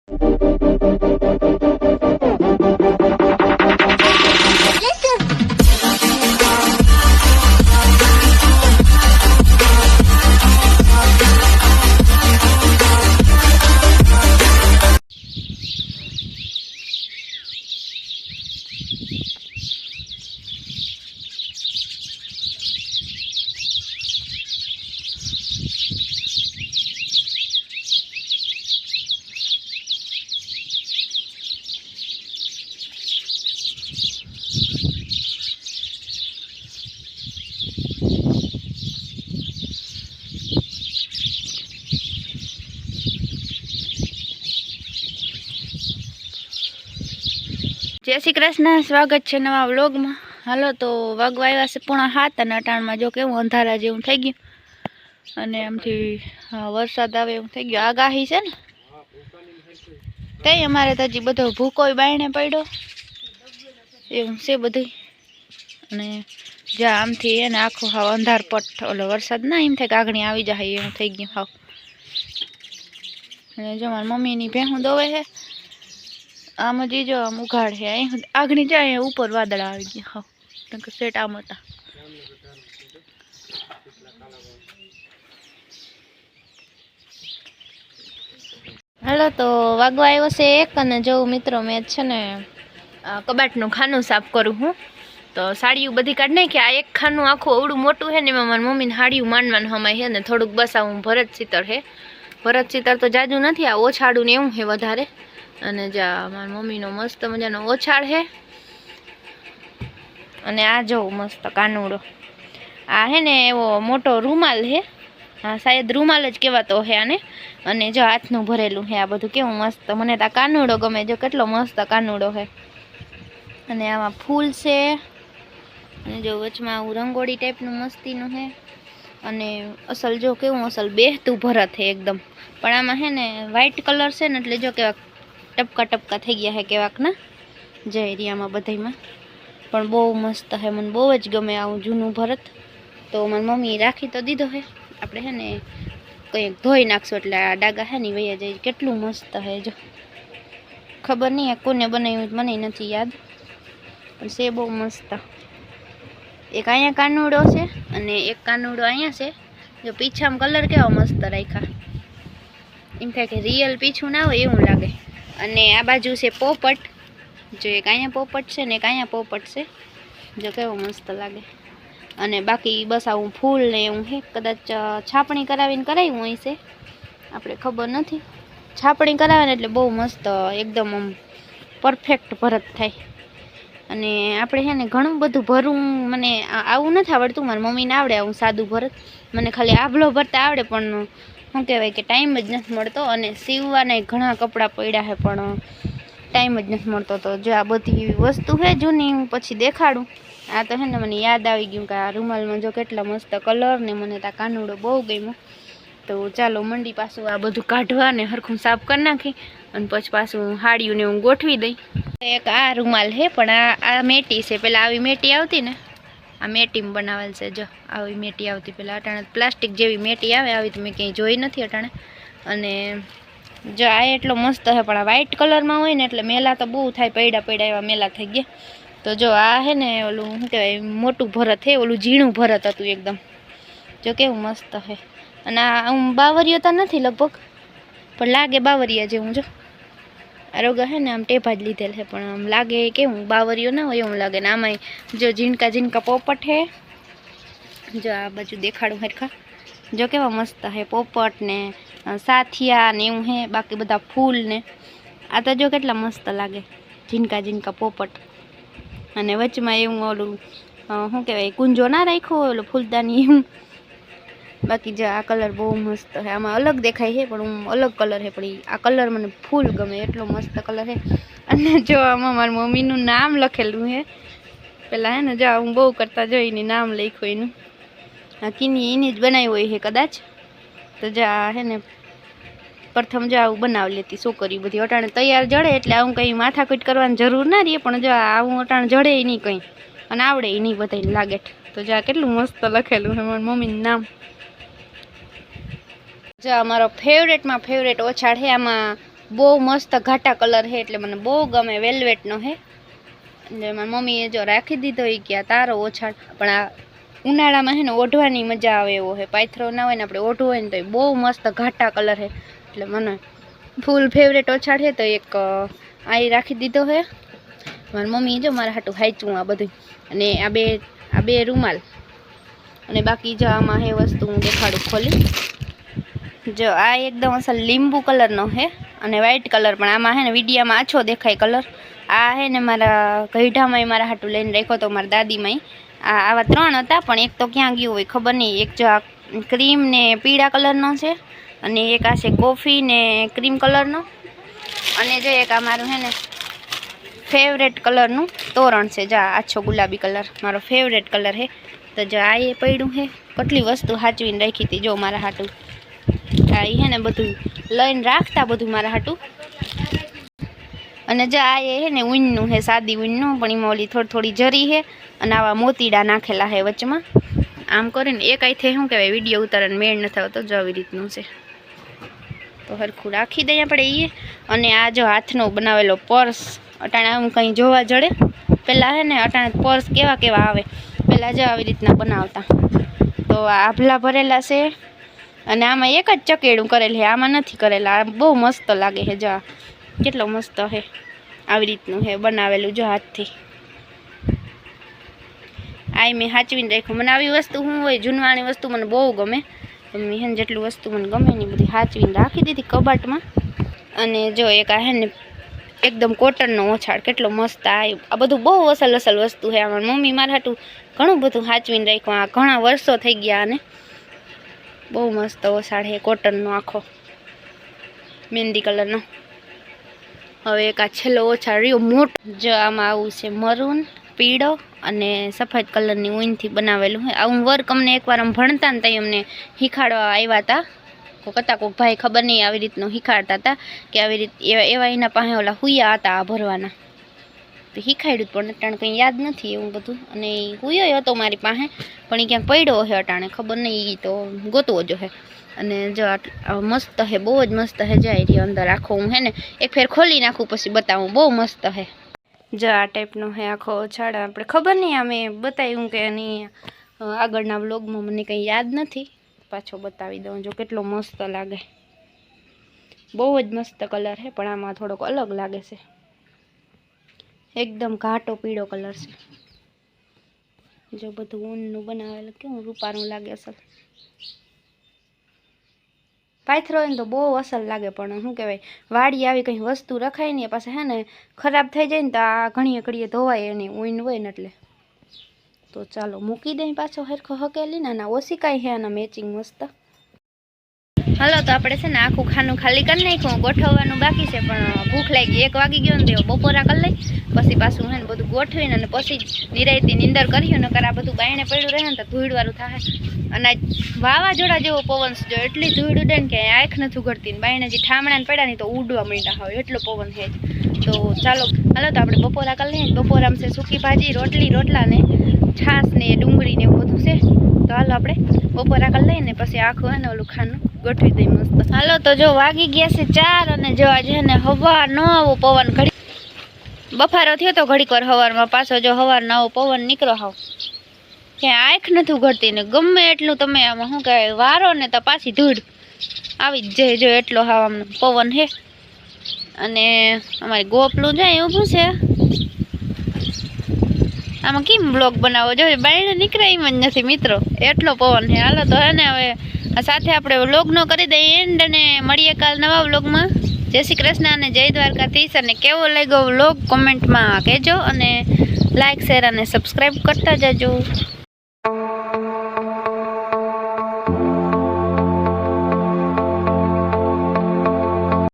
जय श्री कृष्ण। स्वागत है नवा व्लॉग में। हालो तो वागवा आव्या छे 6:30 अने अटाणमां जो केवुं अंधारा जेवुं थई गयुं अने आमथी वरसाद आवे एवुं थई गयुं। आगाही छे ने तई अमारे तो हजी बधो भूकोय बायणे पड्यो एवुं छे बधुं। अने ज्या आमथी एने आखो हाव अंधार पट ओलो वरसाद ना एम थाय के आगणी आवी जाय एवुं थई गयुं हाव। अने जो मारी मम्मीनी भेहूं दोवे छे आम जी जो आम उघाड़ है आगनी जाए ऊपर वादड़ा आ गया हाँ सेट आम था। हेलो तो वागवा आव्यो छे 1 अने जो मित्रों मैं छे ने कबाटनुं खाનું साफ करूँ हूँ तो साड़ियों बधी काढ नाखी। आ एक खाનું आखું अवडું मोटું है ने मारी मम्मी साड़ियों માંડ हमाय है ने थोड़ुंक बस आવું भरत सीतर है। भरत सीतर तो जाजू नहीं आ ओछाड़ू ने एवं है वधारे। अने जा मारी मम्मी नो मस्त मजानो ओछाड़ है। अने आ जो मस्त कानूड़ो आ है ने एवो मोटो रूमाल है। हाँ शायद रूमाल ज कहेवातो है आने। अने जो हाथनुं भरेलुं है आ बधुं केवुं मस्त मने तो कानूड़ो गमे जो केटलो मस्त कानूड़ो है। अने आमां फूल छे अने जो वचमां आવું रंगोળી टाइपनुं मस्तीनुं है। अने असल जो केवुं असल बेहतुं भरत है एकदम। पण आमां है ने व्हाइट कलर छे ने एटले जो केवा टपका टपका थई गया है केवाक ना जे एरियामां बधाईमां पण बहु मस्त है। मन बहु ज गमे आवुं जूनुं भरत। तो मारी मम्मी राखी तो दीधो है आपणे है ने कंईक धोई नाखशुं एटले आ डागा है ने वया जाय। केटलुं मस्त है जो खबर नहीं कोने बनाव्युं मने नथी याद पण से बहु मस्त। एक अहींया कानूड़ो छे अने एक कानूड़ो अहींया छे। जो पीछामां कलर केवा मस्त राख्या एम थाय के रियल पीछुं ना होय एवुं लागे। अने आ बाजू से पोपट जो एक अहींया पोपट छे ने एक अहींया पोपट छे जो केवो मस्त लागे। अने बाकी बस आवुं फूल ने एवुं है। कदाच छापणी करावीने कराव्युं हय छे आपणे खबर नथी। छापणी करावे ने एटले बहु मस्त एकदम आम परफेक्ट भरत थाय। अने आपणे है ने घणुं बधुं भरવું मने आवुं नथी आवडतुं। मारी मम्मीने आवडे आवुं सादुं भरत। मने खाली आभलो भरता आवडे पण શું કહેવાય કે ટાઈમ જ નથી મળતો। અને સીવવાના ઘણા કપડાં પડ્યા છે પણ ટાઈમ જ નથી મળતો। તો જો આ બધી વસ્તુ છે જૂની હું પછી દેખાડું। આ તો છે ને મને યાદ આવી ગયું કે આ રૂમાલમાં જો કેટલા મસ્ત કલર ને મને તો કાનુડો બહુ ગમ્યો। તો ચાલો મંડી પાછું આ બધું કાઢવા ને હરખું સાફ કરી નાખી અને પછી પાછું હાડીઓને હું ગોઠવી દઈ। એક આ રૂમાલ છે પણ આ મેટી છે। પેલા આવી મેટી આવતી ને आ मेटी में बनावेल से जो आई मेटी आती पेला अटाणे प्लास्टिक जेवी मेटी आवे आवी तो मैं कहीं जोई नथी अटाणे। अने जो आ एटलो मस्त है पण आ व्हाइट कलर में होय ने एटले मेला तो बहु थाय पड्या पड्या एवा मेला थई गया। तो जो आ है ने ओलू शुं कहेवाय मोटुं भरत है ओलू झीणुं भरत हतुं एकदम जो केवुं मस्त है। अने आ बावरियो तो नथी लगभग पण लागे बावरिया जेवुं जो आरोगा है ने आम टेपा ज लीधेल है पण आम लागे केवुं बावरियो ना होय एवुं लागे। ने आमाय जो झीणका झीणका पोपट है जो आ बाजू देखाडुं हरखा जो केवा मस्त है पोपट ने साथिया ने एवुं है। बाकी बधा फूल ने आ तो जो केटला मस्त लागे झीणका झीणका पोपट। अने वचमां एवुं ओलुं शुं कहेवाय कुंजो ना राख्यो ओलो फूलदानी एवुं। बाकी जो आ कलर बहुत मस्त है। आम अलग देखाय है पण अलग कलर है पण आ कलर मने फूल गमे एटलो मस्त कलर है। अने जो आमां मारी मम्मीनुं नाम लखेलुं है पेला है ने जो हूँ बहु करता जोईने नाम लख्युं एनुं आ कीनी एनी ज बनाव्युं होय है कदाच। तो जो आ है ने प्रथम जो आવું बनावी लेती छोकरी बधी अटाणे तैयार जड़े एटले आવું कहीं माथाकूट करवानी जरूर ना रहे पण जो आવું अटाणे जड़े नहीं कहीं अने आवड़े नहीं बधाने लागे। तो जो आ केटलुं मस्त लखेलुं है मारी मम्मीनुं नाम। जो अमारो फेवरेट में फेवरेट ओछाड़ है आमां બહુ મસ્ત ઘાટા કલર છે એટલે મને બહુ ગમે, વેલ્વેટનો છે. એટલે મારી મમ્મીએ જો રાખી દીધો એ કે આ તારો ઓછાડ, પણ આ ઉનાળામાં છે ને ઓઢવાની મજા આવે એવો છે. પાયથરો ના હોય ને આપણે ઓઢવો હોય ને તો એ બહુ મસ્ત ઘાટા કલર છે એટલે મને ફૂલ ફેવરેટ ઓછાડ છે. તો એક આ રાખી દીધો છે મારી મમ્મીએ જો મારા હાટું હાચવું આ બધું. અને આ બે રૂમાલ અને બાકી જો આમાં હે વસ્તુ હું દેખાડું ખોલી. જો આ એકદમ અસલ લીંબુ કલરનો છે અને વ્હાઈટ કલર, પણ આમાં છે ને વિડીયામાં આછો દેખાય કલર. આ છે ને મારા ગઈઢામાં મારા હાટું લઈને રાખ્યો તો મારા દાદીમાં. આવા 3 હતા પણ એક તો ક્યાં ગયું હોય ખબર નહીં. એક જો આ ક્રીમ ને પીળા કલરનો છે અને એક આ છે કોફી ને ક્રીમ કલરનો, અને જો એક આ મારું છે ને ફેવરેટ કલરનું તોરણ છે. જો આછો ગુલાબી કલર મારો ફેવરેટ કલર છે. તો જો આ એ પડ્યું છે, કેટલી વસ્તુ સાચવીને રાખી હતી જો મારા હાટું. આ છે ને બધું લઈને રાખતા બધું મારા હાટું. અને જો આ એ છે ને ઊનનું છે, સાદી ઊનનું, પણ એમાં ઓલી થોડી જરી છે અને આવા મોતીડા નાખેલા છે વચમાં. આમ કરીને એક આઈથી શું કહેવાય વિડીયો ઉતારવાનો મેળ નથી આવતો. જો આવી રીતનું છે તો હરખું રાખી દઈએ આપણે એ. અને આ જો હાથનો બનાવેલો પર્સ, અટાણે આમ કંઈ જોવા જડે. પહેલાં છે ને અટાણે પર્સ કેવા આવે, પહેલાં જો આવી રીતના બનાવતા. તો આ આભલા ભરેલા છે અને આમાં એક જ ચકેડું કરેલ છે, આમાં નથી કરેલા. આ બહુ મસ્ત લાગે છે. જો કેટલો મસ્ત છે, આવી રીતનું છે બનાવેલું જો હાથથી. આ મેં સાચવીને રાખ્યું. મને આવી વસ્તુ શું હોય, જૂનવાણી વસ્તુ મને બહુ ગમે. મેં જેટલું વસ્તુ મને ગમે ને બધી સાચવીને રાખી દીધી કબાટમાં. અને જો એક આ છે ને એકદમ કોટનનો ઓછાડ, કેટલો મસ્ત. આ બધું બહુ અસલ વસ્તુ છે. અમારી મમ્મી મારા હાટું ઘણું બધું સાચવીને રાખ્યું. આ ઘણા વર્ષો થઈ ગયા અને બહુ મસ્ત ઓછાડ છે કોટનનો, આખો મહેંદી કલરનો. હવે એક આ છેલ્લો ઓછાડ રહ્યો મોટો. જો આમાં આવું છે મરૂન, પીળો અને સફેદ કલરની ઊનથી બનાવેલું છે. આવું વર્ક અમને એકવાર આમ ભણતા ને ત્યાં અમને શીખાડવા આવ્યા હતા. કોક ભાઈ ખબર નહીં આવી રીતનું શીખાડતા હતા કે આવી રીત એવા એના પાસે ઓલા હુયા હતા આ ભરવાના. તો શીખાડ્યું પણ અટાણે કંઈ યાદ નથી એવું બધું. અને હુયો હતો મારી પાસે, પણ એ ક્યાંક પડ્યો છે અટાણે ખબર નહીં, તો ગોતવો જો છે. અને જો મસ્ત છે, બહુ જ મસ્ત છે. જાય રહ્યો અંદર આખો. હું છે ને એક ફેર ખોલી નાખું પછી બતાવું. બહુ મસ્ત છે. જો આ ટાઈપનો છે આખો ઓછાડ. આપણે ખબર નહીં અમે બતાવ્યું કે નહીં આગળના વ્લોગમાં, મને કંઈ યાદ નથી. પાછો બતાવી દઉં. જો કેટલો મસ્ત લાગે, બહુ જ મસ્ત કલર છે, પણ આમાં થોડોક અલગ લાગે છે. એકદમ ઘાટો પીળો કલર છે. જો બધું ઊનનું બનાવેલું કેવું રૂપારું લાગે અસલ. પાયથરો હોય ને તો બહુ અસલ લાગે, પણ શું કહેવાય વાડી આવી કંઈ વસ્તુ રખાય ને પાછા છે ને ખરાબ થઈ જાય ને તો આ ઘડીએ ધોવાય એની ઊન હોય ને એટલે. તો ચાલો મૂકી દઈ પાછો હરખો હકેલી ને. ઓછી કાંઈ છે આના મેચિંગ મસ્ત. હાલો તો આપણે છે ને આખું ખાનું ખાલી કરી નાખ્યું. ગોઠવવાનું બાકી છે પણ ભૂખ લાગી. 1 વાગી ગયો ને તો બપોરા કરી લઈ, પછી પાછું છે ને બધું ગોઠવીને અને પછી નિરાયતી નીંદર કર્યું. નકર આ બધું બાયણે પડ્યું રહે ને તો ધૂળવાળું થાય. અને વાવાઝોડા જેવો પવન જો એટલી ધૂળ ઉડે ને કે આંખ નથી ઉઘડતી. ને બાયણે જે ઠામણા પડ્યા ને તો ઉડવા માંડ્યા હોય એટલો પવન છે. તો ચાલો હાલો તો આપણે બપોરા કરી લઈએ. બપોરામાં છે સૂકી ભાજી, રોટલા ને છાશ ને ડુંગળી ને એવું બધું છે. તો હાલો આપણે બપોરા કરી લઈએ ને પછી આખું હે ને ઓલું ખાનું ગોઠવી દઈ મસ્ત. હાલો તો જો વાગી ગયા છે 4 અને જો આજે છે ને હવા ન આવો પવન ઘડી બફારો થયો તો ઘડીક વાર હવારમાં, પાછો જો હવાર નવો પવન નીકળો હાવ ક્યાં આંખ નથી ઉઘડતી. ને ગમે એટલું તમે આમાં શું કહેવાય વારો ને તો પાછી ધૂળ આવી જ જાય. જો એટલો હાવ આમ પવન છે. અને અમારી ગોપલું જાય ઊભું છે. આમાં કેમ બ્લોગ બનાવો, જો બાયણે નીકળે એમ જ નથી મિત્રો, એટલો પવન છે. હાલો તો હે ને હવે સાથે આપણે વ્લોગનો કરી દઈએ એન્ડ અને મળીએ કાલ નવા વ્લોગમાં. જય શ્રી કૃષ્ણ અને જય દ્વારકાધીશ. અને કેવો લાગ્યો વ્લોગ કોમેન્ટમાં કહેજો અને લાઇક શેર અને સબસ્ક્રાઈબ કરતા જજો.